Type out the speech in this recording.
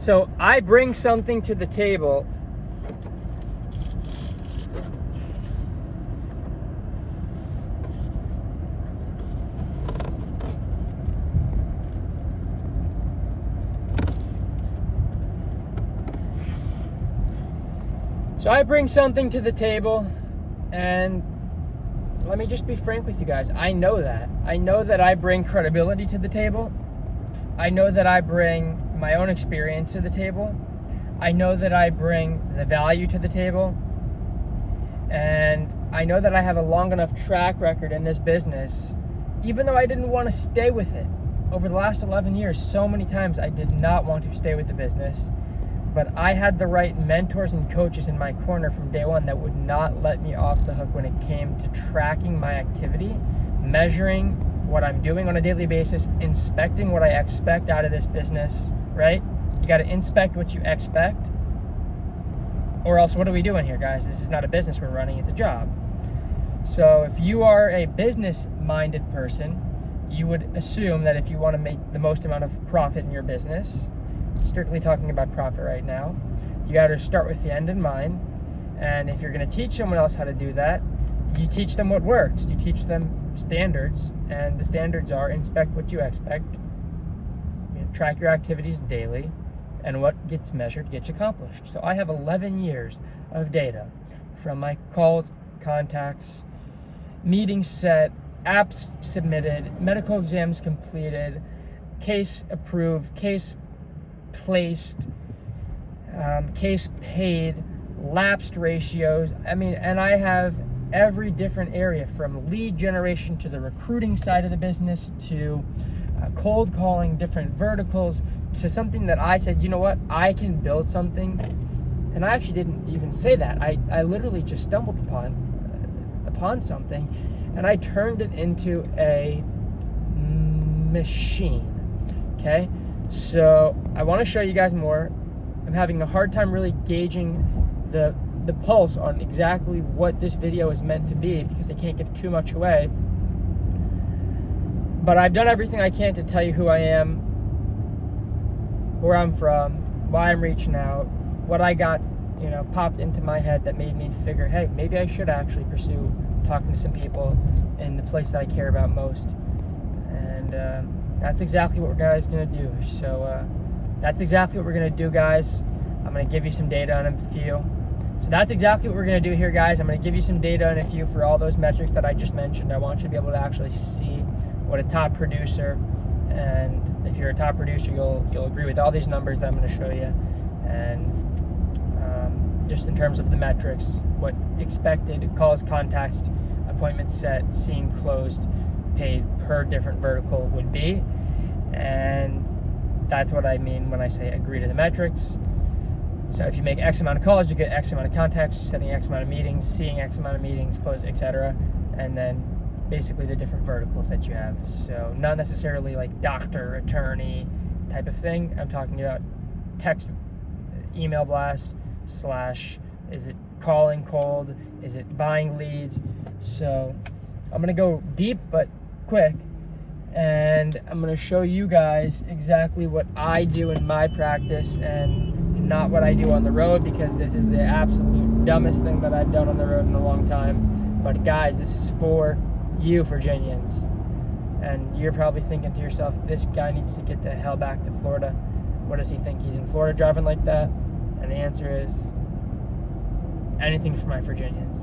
So I bring something to the table. So I bring something to the table, and let me just be frank with you guys. I know that. I know that I bring credibility to the table. I know that I bring my own experience to the table. I know that I bring the value to the table. And I know that I have a long enough track record in this business, even though I didn't want to stay with it. Over the last 11 years, so many times I did not want to stay with the business. But I had the right mentors and coaches in my corner from day one that would not let me off the hook when it came to tracking my activity, measuring what I'm doing on a daily basis, inspecting what I expect out of this business, right? You got to inspect what you expect, or else what are we doing here, guys? This is not a business we're running, it's a job. So if you are a business-minded person, you would assume that if you want to make the most amount of profit in your business, strictly talking about profit right now, you got to start with the end in mind. And if you're going to teach someone else how to do that, you teach them what works. You teach them standards, and the standards are inspect what you expect, track your activities daily, and what gets measured gets accomplished. So I have 11 years of data from my calls, contacts, meetings set, apps submitted, medical exams completed, case approved, case placed, case paid, lapsed ratios. And I have every different area, from lead generation to the recruiting side of the business to cold calling, different verticals, to something that I said, you know what, I can build something. And I actually didn't even say that. I literally just stumbled upon something, and I turned it into a machine. Okay, so I want to show you guys more. I'm having a hard time really gauging the pulse on exactly what this video is meant to be, because I can't give too much away. But I've done everything I can to tell you who I am, where I'm from, why I'm reaching out, what I got, popped into my head that made me figure, hey, maybe I should actually pursue talking to some people in the place that I care about most. And that's exactly what we're guys gonna do. So that's exactly what we're gonna do, guys. I'm gonna give you some data on a few. So that's exactly what we're gonna do here, guys. I'm gonna give you some data on a few for all those metrics that I just mentioned. I want you to be able to actually see what a top producer, and if you're a top producer, you'll agree with all these numbers that I'm gonna show you. And just in terms of the metrics, what expected calls, contacts, appointments set, seen, closed, paid per different vertical would be. And that's what I mean when I say agree to the metrics. So if you make X amount of calls, you get X amount of contacts, setting X amount of meetings, seeing X amount of meetings, close, etc. And then basically the different verticals that you have. So not necessarily like doctor, attorney type of thing. I'm talking about text, email blast, / is it calling cold? Is it buying leads? So I'm gonna go deep but quick, and I'm gonna show you guys exactly what I do in my practice and not what I do on the road, because this is the absolute dumbest thing that I've done on the road in a long time. But guys, this is for you Virginians. And you're probably thinking to yourself, this guy needs to get the hell back to Florida. What does he think? He's in Florida driving like that? And the answer is anything for my Virginians.